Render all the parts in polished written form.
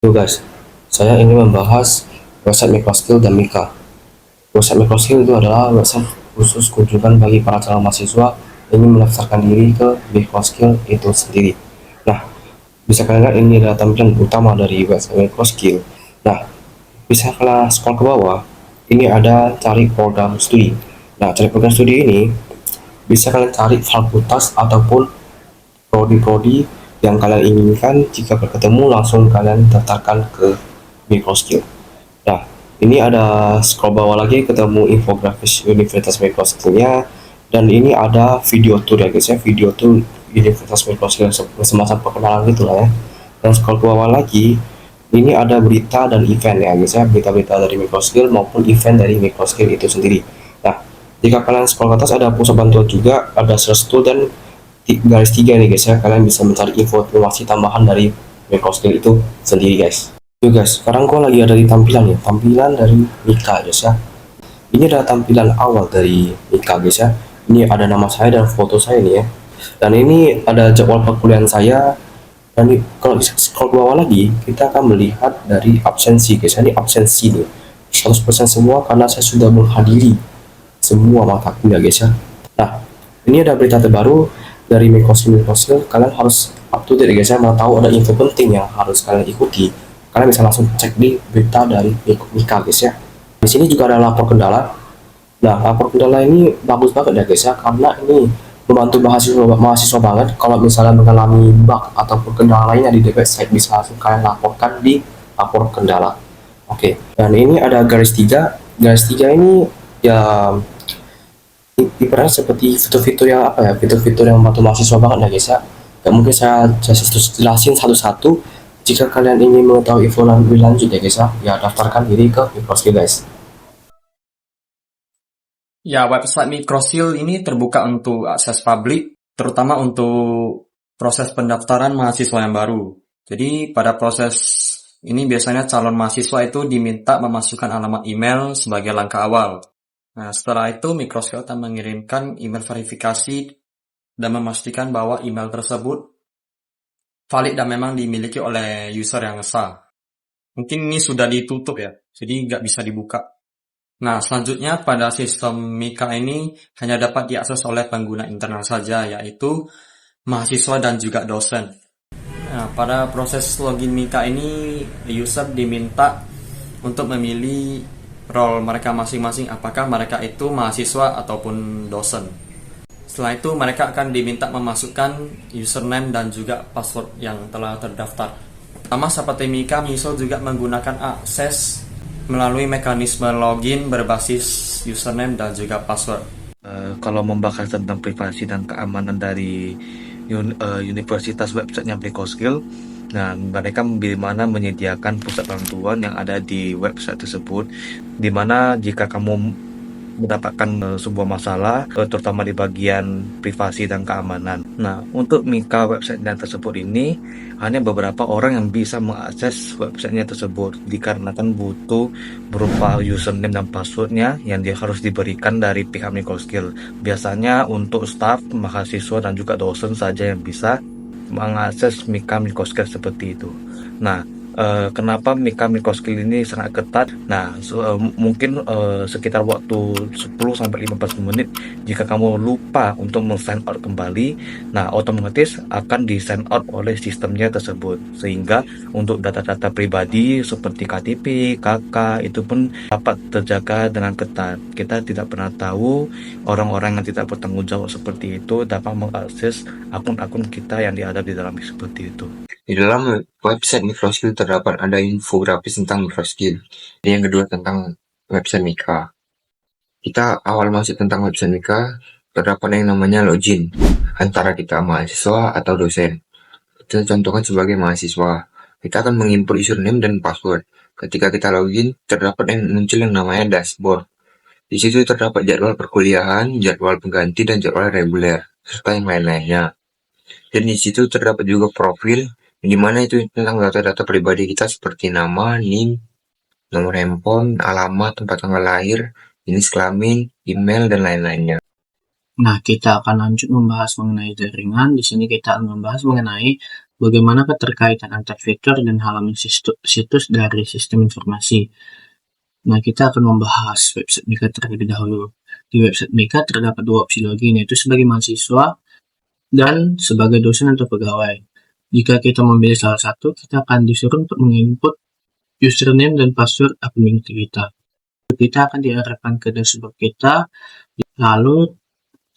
Yo guys, saya ingin membahas website Microskill dan Mika. Website Microskill itu adalah website khusus kunjungan bagi para calon mahasiswa yang ingin mendaftarkan diri ke Microskill itu sendiri. Nah, bisa kalian lihat ini adalah tampilan utama dari website Microskill. Nah, bisa kalian scroll ke bawah, ini ada cari program studi. Nah, cari program studi ini bisa kalian cari fakultas ataupun prodi-prodi yang kalian inginkan. Jika bertemu langsung kalian daftarkan ke Microskill. Nah, ini ada scroll bawah lagi ketemu infografis Universitas Microskill-nya, dan ini ada video tour ya guys ya, video tour Universitas Microskill semacam perkenalan gitu lah ya. Dan scroll ke bawah lagi, ini ada berita dan event ya guys ya, berita-berita dari Microskill maupun event dari Microskill itu sendiri. Nah, jika kalian scroll ke atas ada pusat bantuan juga, ada search tool dan garis 3 nih guys ya, kalian bisa mencari informasi tambahan dari Microskill itu sendiri guys. Yo guys, sekarang gua lagi ada di tampilan ya, tampilan dari Mika guys ya. Ini adalah tampilan awal dari Mika guys ya. Ini ada nama saya dan foto saya nih ya. Dan ini ada jadwal perkuliahan saya. Dan kalau bisa scroll ke bawah lagi, kita akan melihat dari absensi guys. Ini absensi nih, 100% semua karena saya sudah menghadiri semua mata kuliah guys ya. Nah, ini ada berita terbaru dari Microskill. Kalian harus up to date guys ya, mau tahu ada info penting yang harus kalian ikuti. Kalian bisa langsung cek di berita dari Mika guys ya. Di sini juga ada lapor kendala. Nah, lapor kendala ini bagus banget ya guys ya, karena ini membantu mahasiswa banget. Kalau misalnya mengalami bug ataupun kendala lainnya di website, bisa langsung kalian laporkan di lapor kendala. Oke, dan ini ada garis 3. Garis 3 ini ya ibaratnya seperti fitur-fitur yang apa ya, fitur-fitur yang membantu mahasiswa banget ya guys ya. Gak mungkin saya jelasin satu-satu. Jika kalian ingin mengetahui info lebih lanjut ya guys ya, daftarkan diri ke Microskill guys. Ya, website Microskill ini terbuka untuk akses publik, terutama untuk proses pendaftaran mahasiswa yang baru. Jadi, pada proses ini biasanya calon mahasiswa itu diminta memasukkan alamat email sebagai langkah awal. Nah, setelah itu Microskill akan mengirimkan email verifikasi dan memastikan bahwa email tersebut valid dan memang dimiliki oleh user yang sah. Mungkin ini sudah ditutup ya, jadi nggak bisa dibuka. Nah, selanjutnya pada sistem Mika ini hanya dapat diakses oleh pengguna internal saja, yaitu mahasiswa dan juga dosen. Nah, pada proses login Mika ini, user diminta untuk memilih role mereka masing-masing, apakah mereka itu mahasiswa ataupun dosen. Setelah itu, mereka akan diminta memasukkan username dan juga password yang telah terdaftar. Sama seperti Mika, Miso juga menggunakan akses melalui mekanisme login berbasis username dan juga password. Kalau membahas tentang privasi dan keamanan dari universitas websitenya Microskill, nah mereka bagaimana menyediakan pusat bantuan yang ada di website tersebut, di mana jika kamu mendapatkan sebuah masalah, terutama di bagian privasi dan keamanan. Nah, untuk Mika website tersebut ini hanya beberapa orang yang bisa mengakses websitenya tersebut, dikarenakan butuh berupa username dan passwordnya yang dia harus diberikan dari pihak Microskill. Biasanya untuk staff, mahasiswa dan juga dosen saja yang bisa mengakses Mika Microskill seperti itu. Nah, kenapa Mika Microskill ini sangat ketat? Nah, mungkin sekitar waktu 10-15 menit jika kamu lupa untuk men-sign out kembali, nah otomatis akan di-sign out oleh sistemnya tersebut, sehingga untuk data-data pribadi seperti KTP, KK itu pun dapat terjaga dengan ketat. Kita tidak pernah tahu orang-orang yang tidak bertanggung jawab seperti itu dapat mengakses akun-akun kita yang ada di dalam seperti itu. Di dalam website Microskill terdapat ada infografis tentang Microskill. Dan yang kedua tentang website Mika. Kita awal masuk tentang website Mika, terdapat yang namanya login antara kita mahasiswa atau dosen. Kita contohkan sebagai mahasiswa. Kita akan menginput username dan password. Ketika kita login, terdapat yang muncul yang namanya dashboard. Di situ terdapat jadwal perkuliahan, jadwal pengganti, dan jadwal reguler, serta yang lain-lainnya. Dan di situ terdapat juga profil, di mana itu tentang data-data pribadi kita seperti nama, NIM, nomor handphone, alamat, tempat tanggal lahir, jenis kelamin, email, dan lain-lainnya. Nah, kita akan lanjut membahas mengenai jaringan. Di sini kita akan membahas mengenai bagaimana keterkaitan antar fitur dan halaman situs dari sistem informasi. Nah, kita akan membahas website Mika terlebih dahulu. Di website Mika terdapat dua opsi login, yaitu sebagai mahasiswa dan sebagai dosen atau pegawai. Jika kita memilih salah satu, kita akan disuruh untuk menginput username dan password akun kita. Kita akan diarahkan ke dashboard kita. Lalu,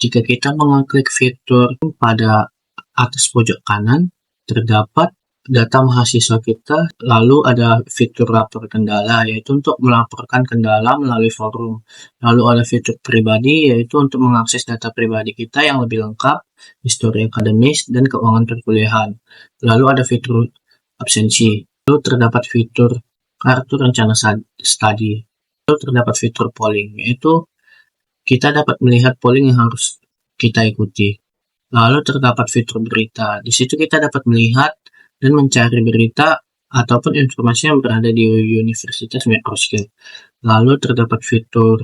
jika kita mengklik fitur pada atas pojok kanan, terdapat data mahasiswa kita, lalu ada fitur lapor kendala, yaitu untuk melaporkan kendala melalui forum. Lalu ada fitur pribadi, yaitu untuk mengakses data pribadi kita yang lebih lengkap, histori akademis, dan keuangan perkuliahan. Lalu ada fitur absensi. Lalu terdapat fitur kartu rencana studi. Lalu terdapat fitur polling, yaitu kita dapat melihat polling yang harus kita ikuti. Lalu terdapat fitur berita. Di situ kita dapat melihat dan mencari berita ataupun informasi yang berada di Universitas Microskill. Lalu terdapat fitur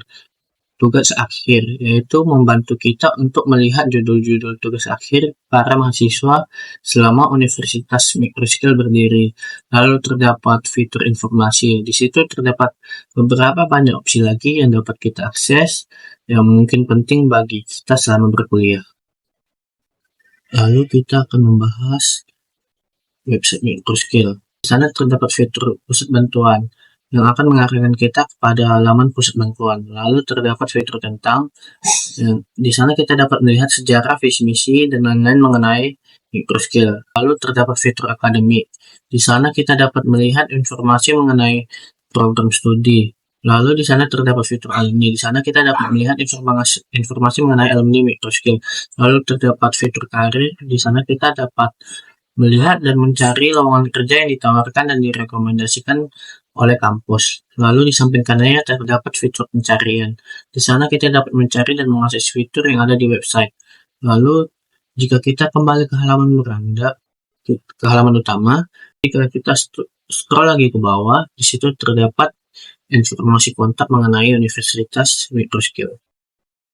tugas akhir, yaitu membantu kita untuk melihat judul-judul tugas akhir para mahasiswa selama Universitas Microskill berdiri. Lalu terdapat fitur informasi. Di situ terdapat beberapa banyak opsi lagi yang dapat kita akses yang mungkin penting bagi kita selama berkuliah. Lalu kita akan membahas website Microskill. Di sana terdapat fitur pusat bantuan yang akan mengarahkan kita kepada halaman pusat bantuan. Lalu terdapat fitur tentang, di sana kita dapat melihat sejarah, visi misi, dan lain-lain mengenai Microskill. Lalu terdapat fitur akademik. Di sana kita dapat melihat informasi mengenai program studi. Lalu di sana terdapat fitur alumni. Di sana kita dapat melihat informasi mengenai alumni Microskill. Lalu terdapat fitur karir. Di sana kita dapat melihat dan mencari lowongan kerja yang ditawarkan dan direkomendasikan oleh kampus. Lalu di samping kanannya terdapat fitur pencarian. Di sana kita dapat mencari dan mengakses fitur yang ada di website. Lalu jika kita kembali ke halaman beranda, ke halaman utama, jika kita scroll lagi ke bawah, di situ terdapat informasi kontak mengenai Universitas Microskill.